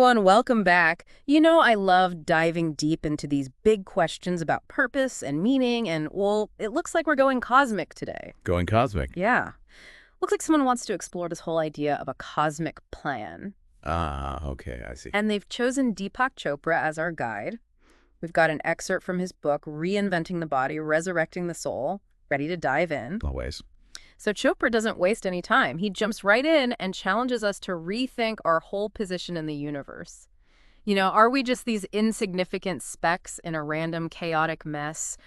everyone, welcome back. I love diving deep into these big questions about purpose and meaning, and, well, it looks like we're going cosmic today. Going cosmic. Yeah. Looks like someone wants to explore this whole idea of a cosmic plan. Ah, okay, I see. And they've chosen Deepak Chopra as our guide. We've got an excerpt from his book, Reinventing the Body, Resurrecting the Soul, ready to dive in. Always. So Chopra doesn't waste any time. He jumps right in and challenges us to rethink our whole position in the universe. Are we just these insignificant specks in a random, chaotic mess?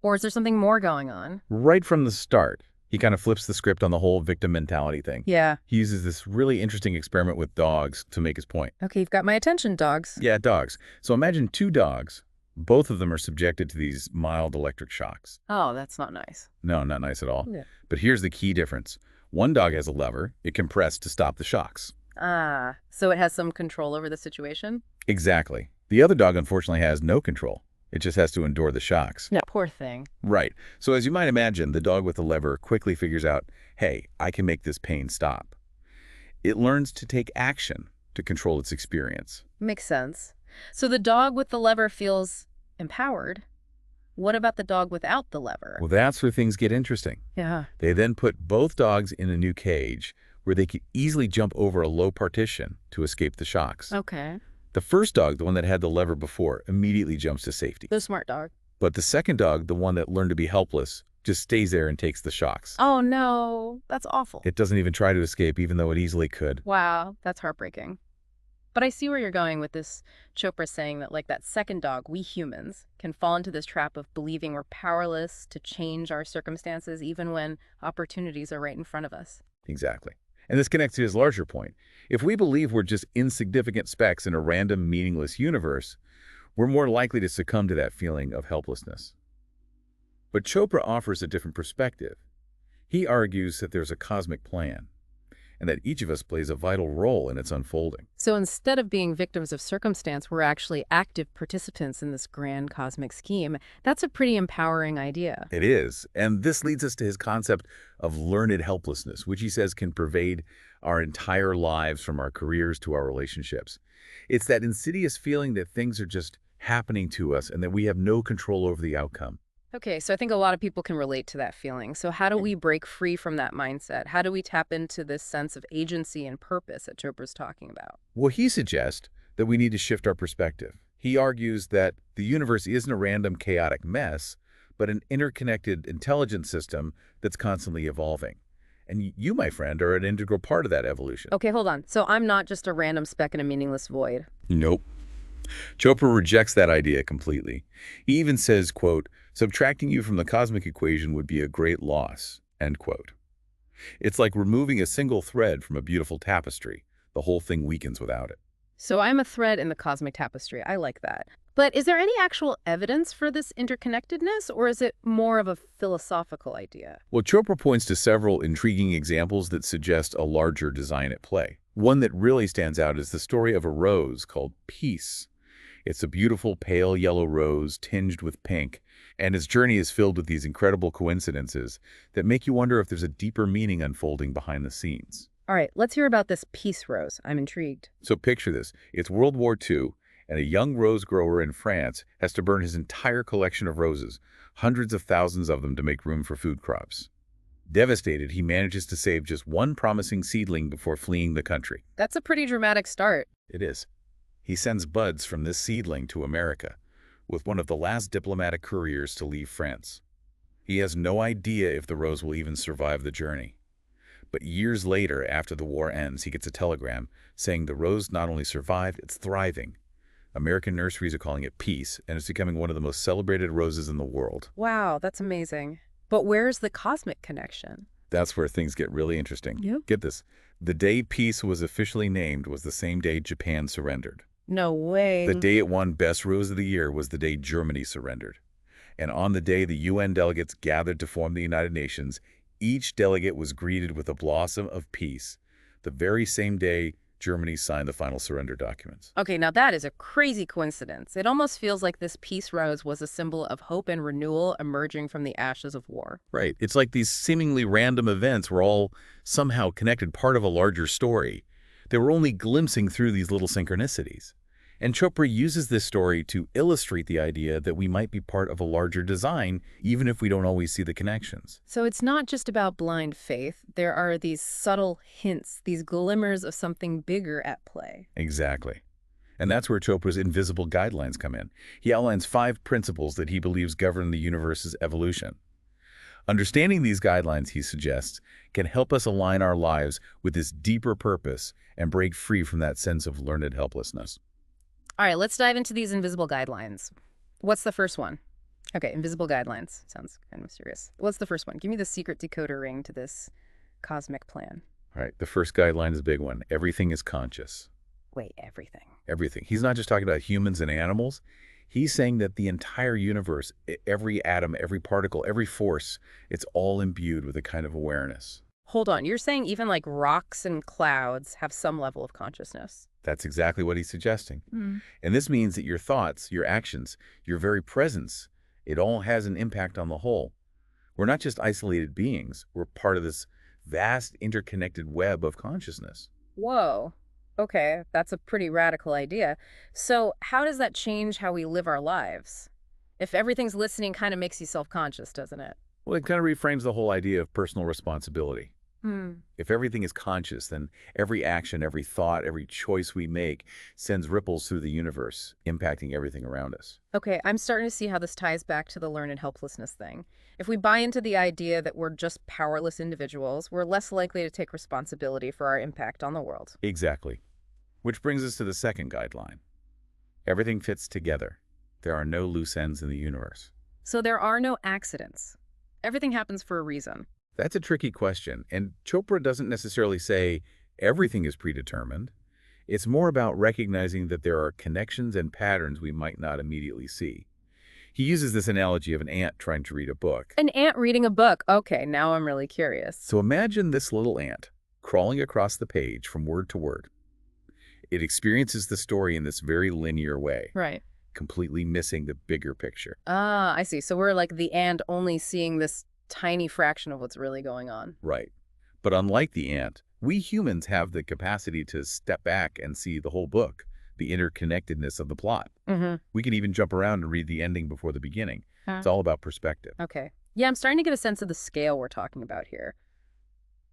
Or is there something more going on? Right from the start, he kind of flips the script on the whole victim mentality thing. Yeah. He uses this really interesting experiment with dogs to make his point. Okay, you've got my attention, dogs. Yeah, dogs. So imagine two dogs. Both of them are subjected to these mild electric shocks. Oh, that's not nice. No, not nice at all. Yeah. But here's the key difference. One dog has a lever. It can press to stop the shocks. Ah, so it has some control over the situation? Exactly. The other dog, unfortunately, has no control. It just has to endure the shocks. No, poor thing. Right. So as you might imagine, the dog with the lever quickly figures out, hey, I can make this pain stop. It learns to take action to control its experience. Makes sense. So the dog with the lever feels empowered. What about the dog without the lever? Well, that's where things get interesting. Yeah. They then put both dogs in a new cage where they could easily jump over a low partition to escape the shocks. Okay. The first dog, the one that had the lever before, immediately jumps to safety. The smart dog. But the second dog, the one that learned to be helpless, just stays there and takes the shocks. Oh, no. That's awful. It doesn't even try to escape, even though it easily could. Wow, that's heartbreaking. But I see where you're going with this. Chopra saying that, like that second dog, we humans can fall into this trap of believing we're powerless to change our circumstances even when opportunities are right in front of us. Exactly. And this connects to his larger point. If we believe we're just insignificant specks in a random, meaningless universe, we're more likely to succumb to that feeling of helplessness. But Chopra offers a different perspective. He argues that there's a cosmic plan, and that each of us plays a vital role in its unfolding. So instead of being victims of circumstance, we're actually active participants in this grand cosmic scheme. That's a pretty empowering idea. It is, and this leads us to his concept of learned helplessness, which he says can pervade our entire lives from our careers to our relationships. It's that insidious feeling that things are just happening to us and that we have no control over the outcome. Okay, so I think a lot of people can relate to that feeling. So how do we break free from that mindset? How do we tap into this sense of agency and purpose that Chopra's talking about? Well, he suggests that we need to shift our perspective. He argues that the universe isn't a random, chaotic mess, but an interconnected intelligence system that's constantly evolving. And you, my friend, are an integral part of that evolution. Okay, hold on. So I'm not just a random speck in a meaningless void. Nope. Chopra rejects that idea completely. He even says, quote, subtracting you from the cosmic equation would be a great loss, end quote. It's like removing a single thread from a beautiful tapestry. The whole thing weakens without it. So I'm a thread in the cosmic tapestry. I like that. But is there any actual evidence for this interconnectedness, or is it more of a philosophical idea? Well, Chopra points to several intriguing examples that suggest a larger design at play. One that really stands out is the story of a rose called Peace. It's a beautiful pale yellow rose tinged with pink, and its journey is filled with these incredible coincidences that make you wonder if there's a deeper meaning unfolding behind the scenes. All right, let's hear about this peace rose. I'm intrigued. So picture this. It's World War II, and a young rose grower in France has to burn his entire collection of roses, hundreds of thousands of them, to make room for food crops. Devastated, he manages to save just one promising seedling before fleeing the country. That's a pretty dramatic start. It is. He sends buds from this seedling to America, with one of the last diplomatic couriers to leave France. He has no idea if the rose will even survive the journey. But years later, after the war ends, he gets a telegram saying the rose not only survived, it's thriving. American nurseries are calling it Peace, and it's becoming one of the most celebrated roses in the world. Wow, that's amazing. But where's the cosmic connection? That's where things get really interesting. Yep. Get this. The day Peace was officially named was the same day Japan surrendered. No way. The day it won Best Rose of the Year was the day Germany surrendered. And on the day the UN delegates gathered to form the United Nations, each delegate was greeted with a blossom of peace, the very same day Germany signed the final surrender documents. Okay, now that is a crazy coincidence. It almost feels like this peace rose was a symbol of hope and renewal emerging from the ashes of war. Right. It's like these seemingly random events were all somehow connected, part of a larger story. They were only glimpsing through these little synchronicities. And Chopra uses this story to illustrate the idea that we might be part of a larger design, even if we don't always see the connections. So it's not just about blind faith. There are these subtle hints, these glimmers of something bigger at play. Exactly. And that's where Chopra's invisible guidelines come in. He outlines 5 principles that he believes govern the universe's evolution. Understanding these guidelines, he suggests, can help us align our lives with this deeper purpose and break free from that sense of learned helplessness. All right, let's dive into these invisible guidelines. What's the first one? Okay, invisible guidelines. Sounds kind of mysterious. What's the first one? Give me the secret decoder ring to this cosmic plan. All right, the first guideline is a big one. Everything is conscious. Wait, everything. Everything. He's not just talking about humans and animals. He's saying that the entire universe, every atom, every particle, every force, it's all imbued with a kind of awareness. Hold on, you're saying even like rocks and clouds have some level of consciousness? That's exactly what he's suggesting. Hmm. And this means that your thoughts, your actions, your very presence, it all has an impact on the whole. We're not just isolated beings. We're part of this vast interconnected web of consciousness. Whoa. Okay, that's a pretty radical idea. So how does that change how we live our lives? If everything's listening kind of makes you self-conscious, doesn't it? Well, it kind of reframes the whole idea of personal responsibility. Hmm. If everything is conscious, then every action, every thought, every choice we make sends ripples through the universe, impacting everything around us. Okay, I'm starting to see how this ties back to the learned helplessness thing. If we buy into the idea that we're just powerless individuals, we're less likely to take responsibility for our impact on the world. Exactly. Which brings us to the second guideline. Everything fits together. There are no loose ends in the universe. So there are no accidents. Everything happens for a reason. That's a tricky question, and Chopra doesn't necessarily say everything is predetermined. It's more about recognizing that there are connections and patterns we might not immediately see. He uses this analogy of an ant trying to read a book. An ant reading a book. Okay, now I'm really curious. So imagine this little ant crawling across the page from word to word. It experiences the story in this very linear way, Right. completely missing the bigger picture. Ah, I see. So we're like the ant only seeing this tiny fraction of what's really going on. Right. But unlike the ant, we humans have the capacity to step back and see the whole book, the interconnectedness of the plot. Mm-hmm. We can even jump around and read the ending before the beginning. Huh. It's all about perspective. Okay. Yeah, I'm starting to get a sense of the scale we're talking about here.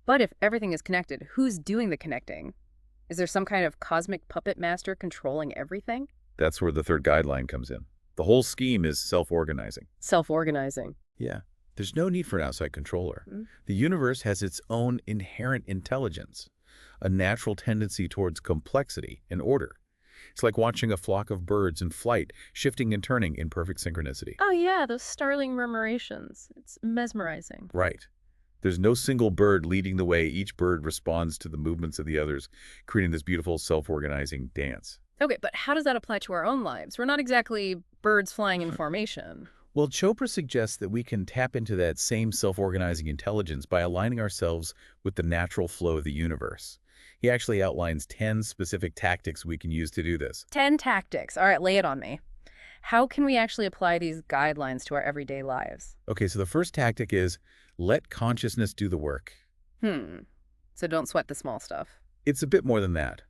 But if everything is connected, who's doing the connecting? Is there some kind of cosmic puppet master controlling everything? That's where the third guideline comes in. The whole scheme is self-organizing. Self-organizing. Yeah. There's no need for an outside controller. Mm. The universe has its own inherent intelligence, a natural tendency towards complexity and order. It's like watching a flock of birds in flight, shifting and turning in perfect synchronicity. Oh yeah, those startling murmurations. It's mesmerizing. Right. There's no single bird leading the way. Each bird responds to the movements of the others, creating this beautiful self-organizing dance. Okay, but how does that apply to our own lives? We're not exactly birds flying in formation. Well, Chopra suggests that we can tap into that same self-organizing intelligence by aligning ourselves with the natural flow of the universe. He actually outlines 10 specific tactics we can use to do this. 10 tactics. All right, lay it on me. How can we actually apply these guidelines to our everyday lives? Okay, so the first tactic is let consciousness do the work. So don't sweat the small stuff. It's a bit more than that.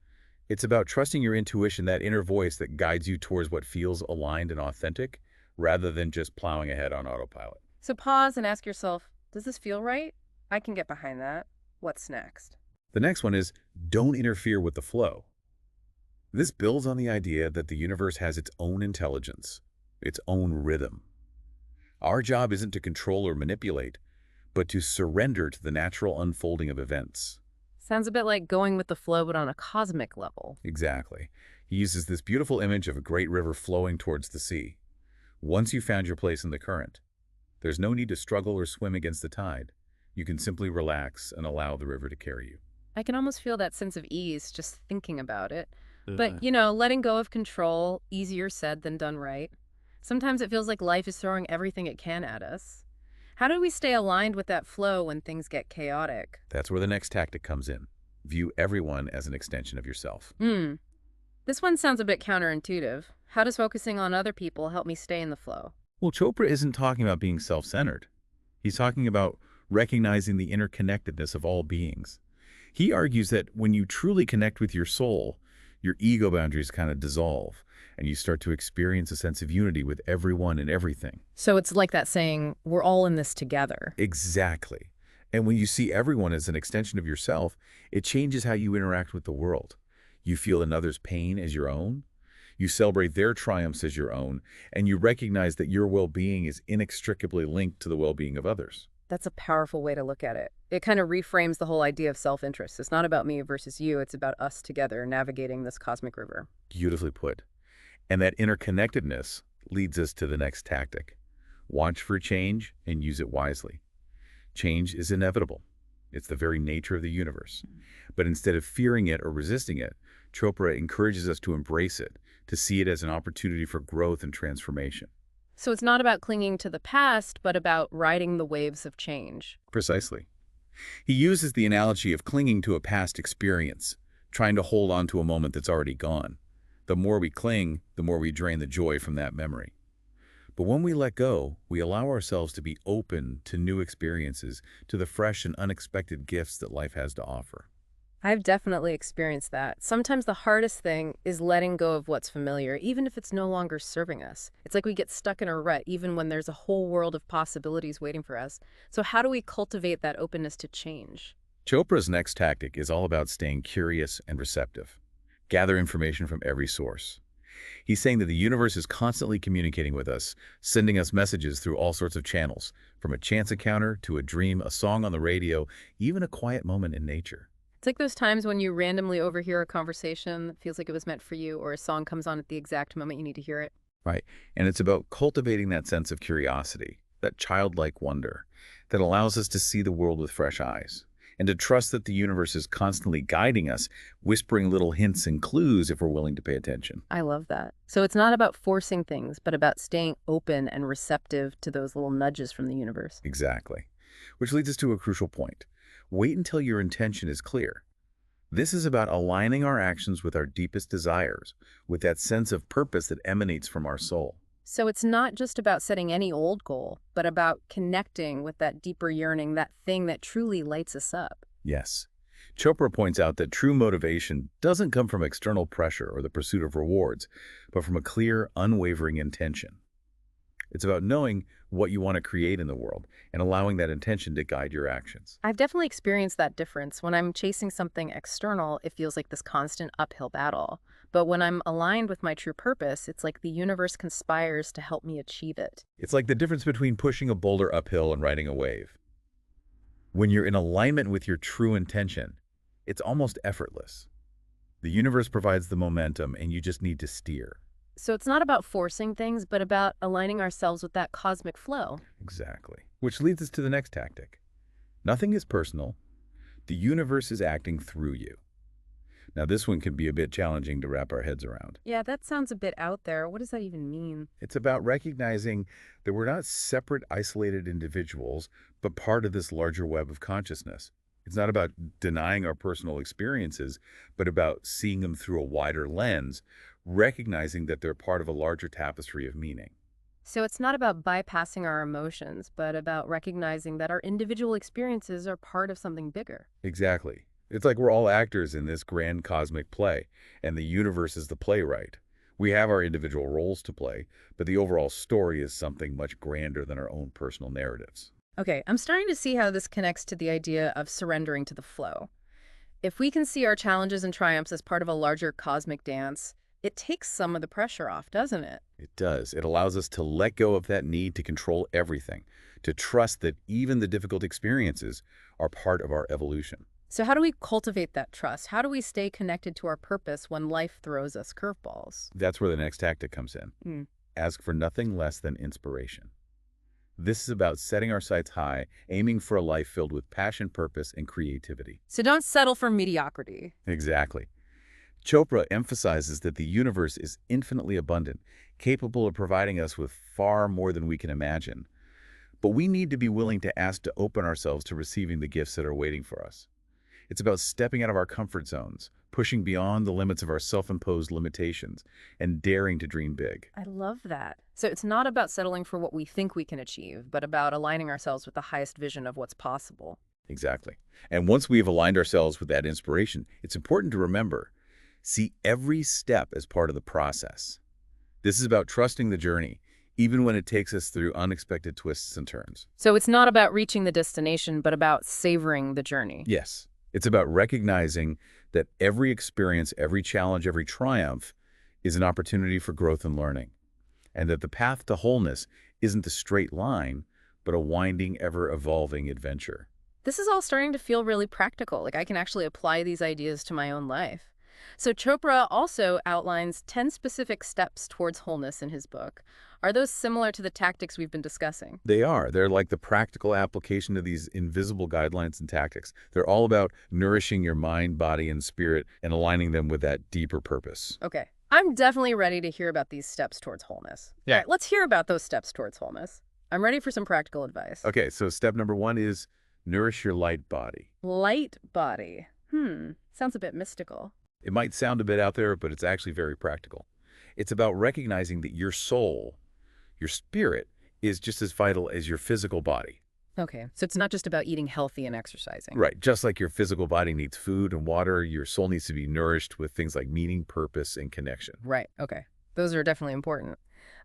It's about trusting your intuition, that inner voice that guides you towards what feels aligned and authentic, rather than just plowing ahead on autopilot. So pause and ask yourself, does this feel right? I can get behind that. What's next? The next one is don't interfere with the flow. This builds on the idea that the universe has its own intelligence, its own rhythm. Our job isn't to control or manipulate, but to surrender to the natural unfolding of events. Sounds a bit like going with the flow, but on a cosmic level. Exactly. He uses this beautiful image of a great river flowing towards the sea. Once you've found your place in the current, there's no need to struggle or swim against the tide. You can simply relax and allow the river to carry you. I can almost feel that sense of ease just thinking about it. But, letting go of control, easier said than done, right? Sometimes it feels like life is throwing everything it can at us. How do we stay aligned with that flow when things get chaotic? That's where the next tactic comes in. View everyone as an extension of yourself. This one sounds a bit counterintuitive. How does focusing on other people help me stay in the flow? Well, Chopra isn't talking about being self-centered. He's talking about recognizing the interconnectedness of all beings. He argues that when you truly connect with your soul, your ego boundaries kind of dissolve, and you start to experience a sense of unity with everyone and everything. So it's like that saying, we're all in this together. Exactly. And when you see everyone as an extension of yourself, it changes how you interact with the world. You feel another's pain as your own, you celebrate their triumphs as your own, and you recognize that your well-being is inextricably linked to the well-being of others. That's a powerful way to look at it. It kind of reframes the whole idea of self-interest. It's not about me versus you. It's about us together navigating this cosmic river. Beautifully put. And that interconnectedness leads us to the next tactic. Watch for change and use it wisely. Change is inevitable. It's the very nature of the universe. But instead of fearing it or resisting it, Chopra encourages us to embrace it, to see it as an opportunity for growth and transformation. So it's not about clinging to the past, but about riding the waves of change. Precisely. He uses the analogy of clinging to a past experience, trying to hold on to a moment that's already gone. The more we cling, the more we drain the joy from that memory. But when we let go, we allow ourselves to be open to new experiences, to the fresh and unexpected gifts that life has to offer. I've definitely experienced that. Sometimes the hardest thing is letting go of what's familiar, even if it's no longer serving us. It's like we get stuck in a rut, even when there's a whole world of possibilities waiting for us. So how do we cultivate that openness to change? Chopra's next tactic is all about staying curious and receptive. Gather information from every source. He's saying that the universe is constantly communicating with us, sending us messages through all sorts of channels, from a chance encounter to a dream, a song on the radio, even a quiet moment in nature. It's like those times when you randomly overhear a conversation that feels like it was meant for you, or a song comes on at the exact moment you need to hear it. Right. And it's about cultivating that sense of curiosity, that childlike wonder that allows us to see the world with fresh eyes and to trust that the universe is constantly guiding us, whispering little hints and clues if we're willing to pay attention. I love that. So it's not about forcing things, but about staying open and receptive to those little nudges from the universe. Exactly. Which leads us to a crucial point. Wait until your intention is clear. This is about aligning our actions with our deepest desires, with that sense of purpose that emanates from our soul. So it's not just about setting any old goal, but about connecting with that deeper yearning, that thing that truly lights us up. Yes. Chopra points out that true motivation doesn't come from external pressure or the pursuit of rewards, but from a clear, unwavering intention. It's about knowing what you want to create in the world and allowing that intention to guide your actions. I've definitely experienced that difference. When I'm chasing something external, it feels like this constant uphill battle. But when I'm aligned with my true purpose, it's like the universe conspires to help me achieve it. It's like the difference between pushing a boulder uphill and riding a wave. When you're in alignment with your true intention, it's almost effortless. The universe provides the momentum and you just need to steer. So it's not about forcing things, but about aligning ourselves with that cosmic flow. Exactly. Which leads us to the next tactic. Nothing is personal. The universe is acting through you. Now, this one can be a bit challenging to wrap our heads around. Yeah, that sounds a bit out there. What does that even mean? It's about recognizing that we're not separate, isolated individuals, but part of this larger web of consciousness. It's not about denying our personal experiences, but about seeing them through a wider lens, recognizing that they're part of a larger tapestry of meaning. So it's not about bypassing our emotions, but about recognizing that our individual experiences are part of something bigger. Exactly. It's like we're all actors in this grand cosmic play, and the universe is the playwright. We have our individual roles to play, but the overall story is something much grander than our own personal narratives. Okay, I'm starting to see how this connects to the idea of surrendering to the flow. If we can see our challenges and triumphs as part of a larger cosmic dance, it takes some of the pressure off, doesn't it? It does. It allows us to let go of that need to control everything, to trust that even the difficult experiences are part of our evolution. So how do we cultivate that trust? How do we stay connected to our purpose when life throws us curveballs? That's where the next tactic comes in. Ask for nothing less than inspiration. This is about setting our sights high, aiming for a life filled with passion, purpose, and creativity. So don't settle for mediocrity. Exactly. Chopra emphasizes that the universe is infinitely abundant, capable of providing us with far more than we can imagine. But we need to be willing to ask to open ourselves to receiving the gifts that are waiting for us. It's about stepping out of our comfort zones, pushing beyond the limits of our self-imposed limitations, and daring to dream big. I love that. So it's not about settling for what we think we can achieve, but about aligning ourselves with the highest vision of what's possible. Exactly. And once we have aligned ourselves with that inspiration, it's important to remember, see every step as part of the process. This is about trusting the journey, even when it takes us through unexpected twists and turns. So it's not about reaching the destination, but about savoring the journey. Yes, it's about recognizing that every experience, every challenge, every triumph is an opportunity for growth and learning, and that the path to wholeness isn't a straight line, but a winding, ever-evolving adventure. This is all starting to feel really practical. Like I can actually apply these ideas to my own life. So Chopra also outlines 10 specific steps towards wholeness in his book. Are those similar to the tactics we've been discussing? They are. They're like the practical application of these invisible guidelines and tactics. They're all about nourishing your mind, body, and spirit and aligning them with that deeper purpose. Okay. I'm definitely ready to hear about these steps towards wholeness. Yeah. All right, let's hear about those steps towards wholeness. I'm ready for some practical advice. Okay, so step number 1 is nourish your light body. Light body. Sounds a bit mystical. It might sound a bit out there, but it's actually very practical. It's about recognizing that your soul, your spirit, is just as vital as your physical body. Okay, so it's not just about eating healthy and exercising. Right. Just like your physical body needs food and water, your soul needs to be nourished with things like meaning, purpose, and connection. Right, okay. Those are definitely important.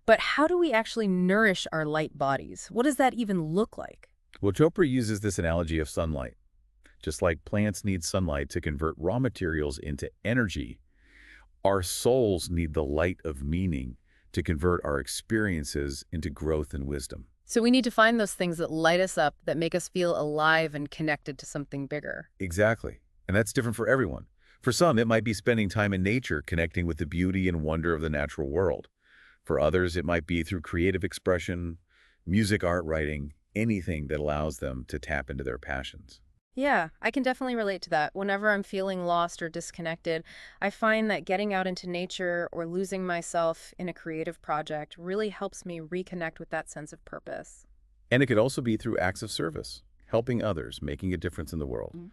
But how do we actually nourish our light bodies? What does that even look like? Well, Chopra uses this analogy of sunlight. Just like plants need sunlight to convert raw materials into energy, our souls need the light of meaning to convert our experiences into growth and wisdom. So we need to find those things that light us up, that make us feel alive and connected to something bigger. Exactly. And that's different for everyone. For some, it might be spending time in nature, connecting with the beauty and wonder of the natural world. For others, it might be through creative expression, music, art, writing, anything that allows them to tap into their passions. Yeah, I can definitely relate to that. Whenever I'm feeling lost or disconnected, I find that getting out into nature or losing myself in a creative project really helps me reconnect with that sense of purpose. And it could also be through acts of service, helping others, making a difference in the world. Mm.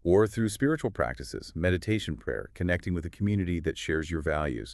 Or through spiritual practices, meditation, prayer, connecting with a community that shares your values.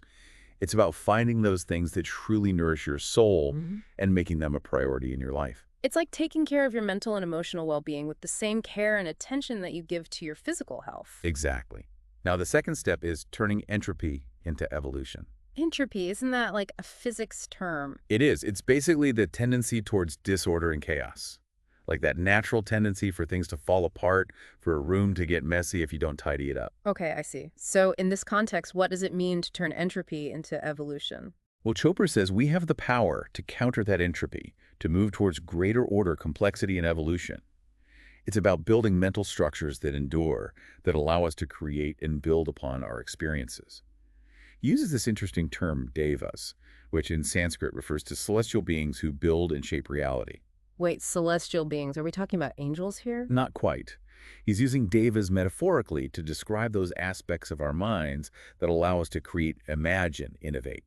It's about finding those things that truly nourish your soul and making them a priority in your life. It's like taking care of your mental and emotional well-being with the same care and attention that you give to your physical health. Exactly. Now, the second step is turning entropy into evolution. Entropy, isn't that like a physics term? It is. It's basically the tendency towards disorder and chaos. Like that natural tendency for things to fall apart, for a room to get messy if you don't tidy it up. Okay, I see. So in this context, what does it mean to turn entropy into evolution? Well, Chopra says we have the power to counter that entropy, to move towards greater order, complexity, and evolution. It's about building mental structures that endure, that allow us to create and build upon our experiences. He uses this interesting term, devas, which in Sanskrit refers to celestial beings who build and shape reality. Wait, celestial beings, are we talking about angels here? Not quite. He's using devas metaphorically to describe those aspects of our minds that allow us to create, imagine, innovate.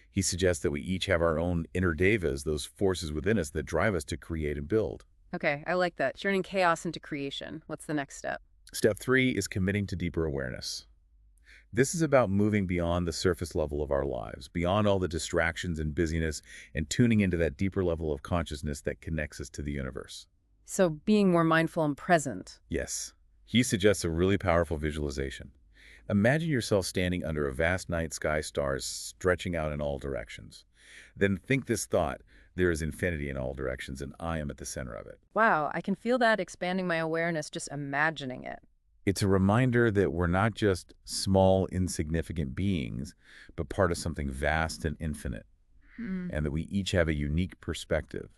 He suggests that we each have our own inner devas, those forces within us that drive us to create and build. Okay, I like that. Turning chaos into creation. What's the next step? Step 3 is committing to deeper awareness. This is about moving beyond the surface level of our lives, beyond all the distractions and busyness, and tuning into that deeper level of consciousness that connects us to the universe. So being more mindful and present. Yes. He suggests a really powerful visualization. Imagine yourself standing under a vast night sky, stars stretching out in all directions. Then think this thought, there is infinity in all directions and I am at the center of it. Wow, I can feel that expanding my awareness just imagining it. It's a reminder that we're not just small, insignificant beings, but part of something vast and infinite, and that we each have a unique perspective,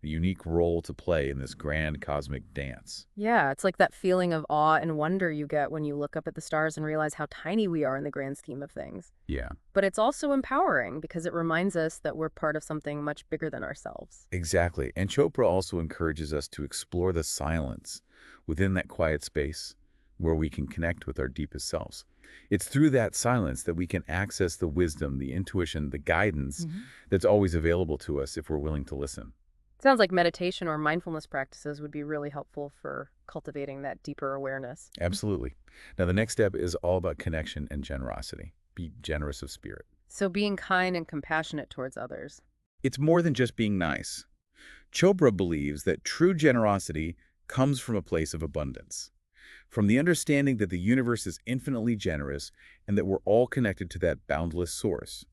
a unique role to play in this grand cosmic dance. Yeah, it's like that feeling of awe and wonder you get when you look up at the stars and realize how tiny we are in the grand scheme of things. Yeah, But it's also empowering because it reminds us that we're part of something much bigger than ourselves. exactly. And Chopra also encourages us to explore the silence within that quiet space where we can connect with our deepest selves. It's through that silence that we can access the wisdom, the intuition, the guidance that's always available to us if we're willing to listen. Sounds like meditation or mindfulness practices would be really helpful for cultivating that deeper awareness. Absolutely. Now, the next step is all about connection and generosity. Be generous of spirit. So being kind and compassionate towards others. It's more than just being nice. Chopra believes that true generosity comes from a place of abundance, from the understanding that the universe is infinitely generous and that we're all connected to that boundless source.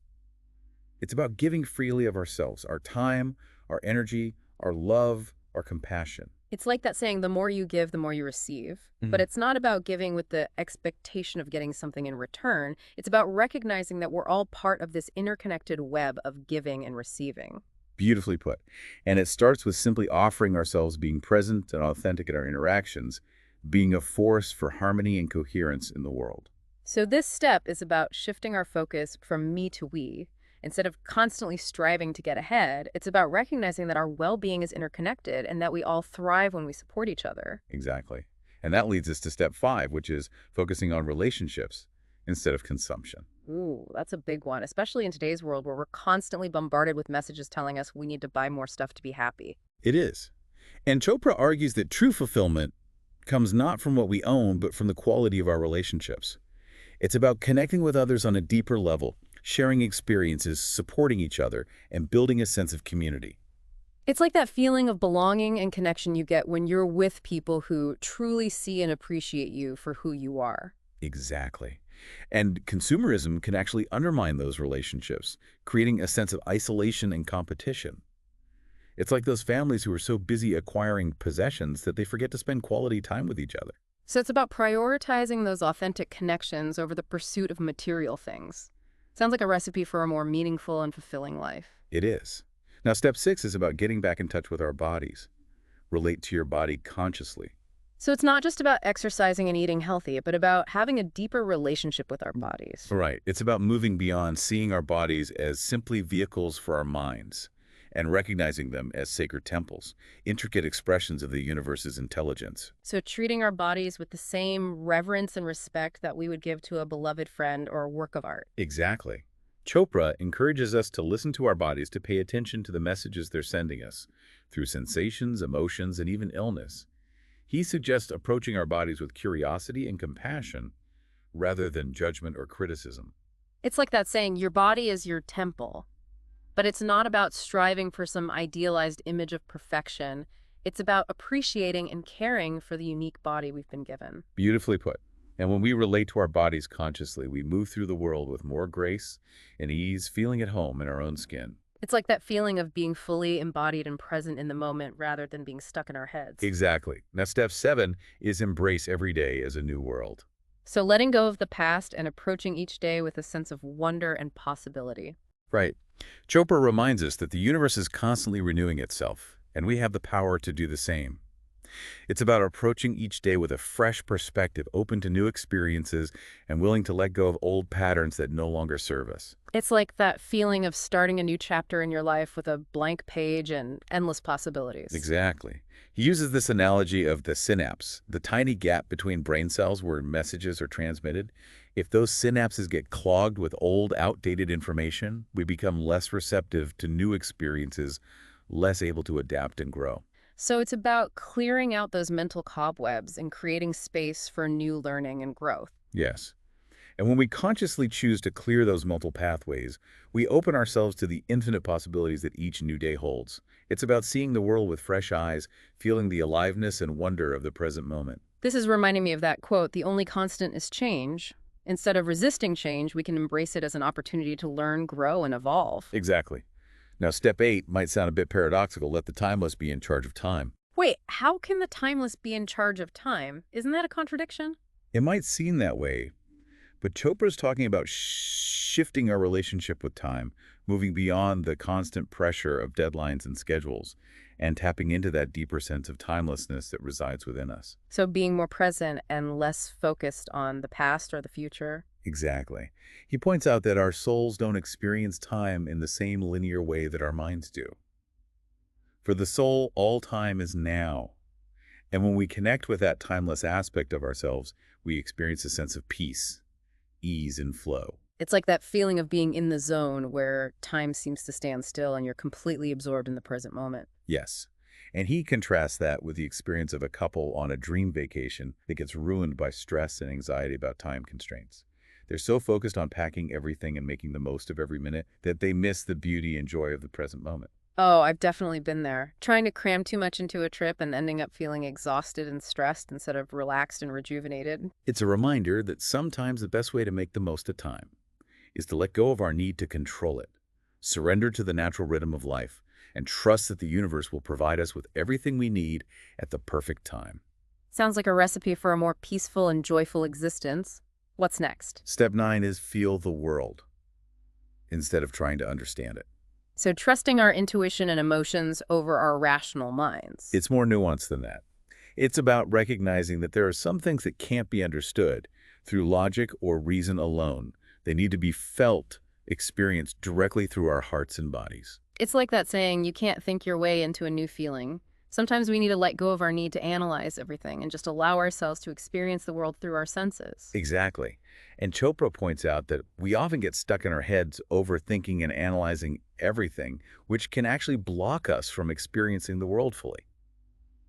It's about giving freely of ourselves, our time, our energy, our love, our compassion. It's like that saying, the more you give, the more you receive. But Mhm. it's not about giving with the expectation of getting something in return. It's about recognizing that we're all part of this interconnected web of giving and receiving. Beautifully put. And it starts with simply offering ourselves, being present and authentic in our interactions, being a force for harmony and coherence in the world. So this step is about shifting our focus from me to we. Instead of constantly striving to get ahead, it's about recognizing that our well-being is interconnected and that we all thrive when we support each other. Exactly. And that leads us to step 5, which is focusing on relationships instead of consumption. Ooh, that's a big one, especially in today's world where we're constantly bombarded with messages telling us we need to buy more stuff to be happy. It is. And Chopra argues that true fulfillment comes not from what we own, but from the quality of our relationships. It's about connecting with others on a deeper level, sharing experiences, supporting each other, and building a sense of community. It's like that feeling of belonging and connection you get when you're with people who truly see and appreciate you for who you are. Exactly. And consumerism can actually undermine those relationships, creating a sense of isolation and competition. It's like those families who are so busy acquiring possessions that they forget to spend quality time with each other. So it's about prioritizing those authentic connections over the pursuit of material things. Sounds like a recipe for a more meaningful and fulfilling life. It is. Now, step 6 is about getting back in touch with our bodies. Relate to your body consciously. So it's not just about exercising and eating healthy, but about having a deeper relationship with our bodies. Right. It's about moving beyond seeing our bodies as simply vehicles for our minds and recognizing them as sacred temples, intricate expressions of the universe's intelligence. So treating our bodies with the same reverence and respect that we would give to a beloved friend or a work of art. Exactly. Chopra encourages us to listen to our bodies, to pay attention to the messages they're sending us through sensations, emotions, and even illness. He suggests approaching our bodies with curiosity and compassion rather than judgment or criticism. It's like that saying, your body is your temple. But it's not about striving for some idealized image of perfection. It's about appreciating and caring for the unique body we've been given. Beautifully put. And when we relate to our bodies consciously, we move through the world with more grace and ease, feeling at home in our own skin. It's like that feeling of being fully embodied and present in the moment rather than being stuck in our heads. Exactly. Now, step 7 is embrace every day as a new world. So letting go of the past and approaching each day with a sense of wonder and possibility. Right. Chopra reminds us that the universe is constantly renewing itself, and we have the power to do the same. It's about approaching each day with a fresh perspective, open to new experiences, and willing to let go of old patterns that no longer serve us. It's like that feeling of starting a new chapter in your life with a blank page and endless possibilities. Exactly. He uses this analogy of the synapse, the tiny gap between brain cells where messages are transmitted. If those synapses get clogged with old, outdated information, we become less receptive to new experiences, less able to adapt and grow. So it's about clearing out those mental cobwebs and creating space for new learning and growth. Yes. And when we consciously choose to clear those mental pathways, we open ourselves to the infinite possibilities that each new day holds. It's about seeing the world with fresh eyes, feeling the aliveness and wonder of the present moment. This is reminding me of that quote, the only constant is change. Instead of resisting change, we can embrace it as an opportunity to learn, grow, and evolve. Exactly. Now, step 8 might sound a bit paradoxical. Let the timeless be in charge of time. Wait, how can the timeless be in charge of time? Isn't that a contradiction? It might seem that way, but Chopra's talking about shifting our relationship with time, moving beyond the constant pressure of deadlines and schedules, and tapping into that deeper sense of timelessness that resides within us. So being more present and less focused on the past or the future. Exactly. He points out that our souls don't experience time in the same linear way that our minds do. For the soul, all time is now. And when we connect with that timeless aspect of ourselves, we experience a sense of peace, ease, and flow. It's like that feeling of being in the zone where time seems to stand still and you're completely absorbed in the present moment. Yes. And he contrasts that with the experience of a couple on a dream vacation that gets ruined by stress and anxiety about time constraints. They're so focused on packing everything and making the most of every minute that they miss the beauty and joy of the present moment. Oh, I've definitely been there. Trying to cram too much into a trip and ending up feeling exhausted and stressed instead of relaxed and rejuvenated. It's a reminder that sometimes the best way to make the most of time is to let go of our need to control it, surrender to the natural rhythm of life, and trust that the universe will provide us with everything we need at the perfect time. Sounds like a recipe for a more peaceful and joyful existence. What's next? Step 9 is feel the world instead of trying to understand it. So, trusting our intuition and emotions over our rational minds. It's more nuanced than that. It's about recognizing that there are some things that can't be understood through logic or reason alone. They need to be felt, experienced directly through our hearts and bodies. It's like that saying, you can't think your way into a new feeling. Sometimes we need to let go of our need to analyze everything and just allow ourselves to experience the world through our senses. Exactly. And Chopra points out that we often get stuck in our heads overthinking and analyzing everything, which can actually block us from experiencing the world fully.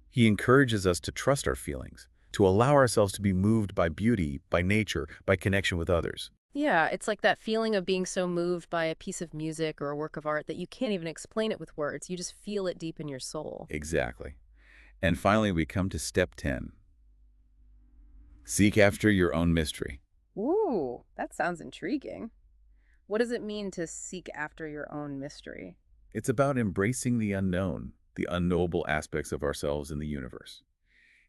He encourages us to trust our feelings, to allow ourselves to be moved by beauty, by nature, by connection with others. Yeah, it's like that feeling of being so moved by a piece of music or a work of art that you can't even explain it with words. You just feel it deep in your soul. Exactly. And finally, we come to step 10. Seek after your own mystery. Ooh, that sounds intriguing. What does it mean to seek after your own mystery? It's about embracing the unknown, the unknowable aspects of ourselves in the universe.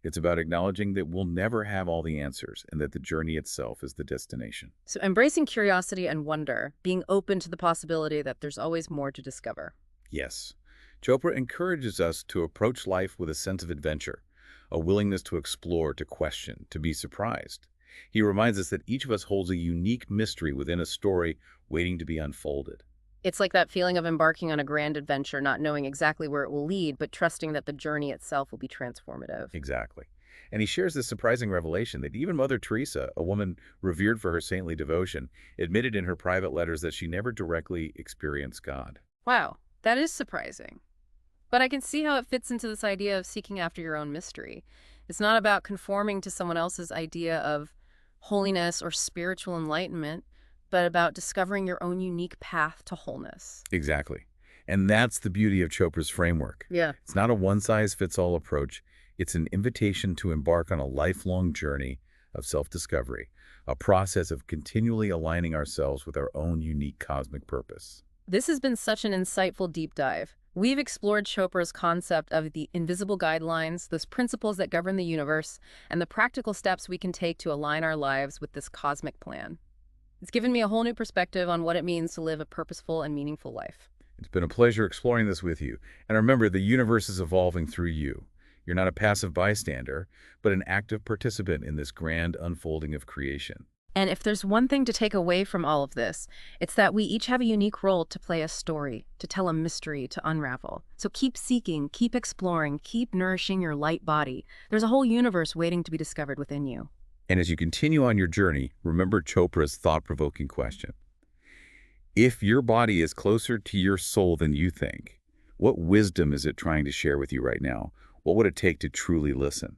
It's about acknowledging that we'll never have all the answers and that the journey itself is the destination. So, embracing curiosity and wonder, being open to the possibility that there's always more to discover. Yes, Chopra encourages us to approach life with a sense of adventure, a willingness to explore, to question, to be surprised. He reminds us that each of us holds a unique mystery within a story waiting to be unfolded. It's like that feeling of embarking on a grand adventure, not knowing exactly where it will lead, but trusting that the journey itself will be transformative. Exactly. And he shares this surprising revelation that even Mother Teresa, a woman revered for her saintly devotion, admitted in her private letters that she never directly experienced God. Wow, that is surprising. But I can see how it fits into this idea of seeking after your own mystery. It's not about conforming to someone else's idea of holiness or spiritual enlightenment, but about discovering your own unique path to wholeness. Exactly. And that's the beauty of Chopra's framework. Yeah. It's not a one-size-fits-all approach. It's an invitation to embark on a lifelong journey of self-discovery, a process of continually aligning ourselves with our own unique cosmic purpose. This has been such an insightful deep dive. We've explored Chopra's concept of the invisible guidelines, those principles that govern the universe, and the practical steps we can take to align our lives with this cosmic plan. It's given me a whole new perspective on what it means to live a purposeful and meaningful life. It's been a pleasure exploring this with you. And remember, the universe is evolving through you. You're not a passive bystander, but an active participant in this grand unfolding of creation. And if there's one thing to take away from all of this, it's that we each have a unique role to play a story, to tell a mystery, to unravel. So keep seeking, keep exploring, keep nourishing your light body. There's a whole universe waiting to be discovered within you. And as you continue on your journey, remember Chopra's thought-provoking question. If your body is closer to your soul than you think, what wisdom is it trying to share with you right now? What would it take to truly listen?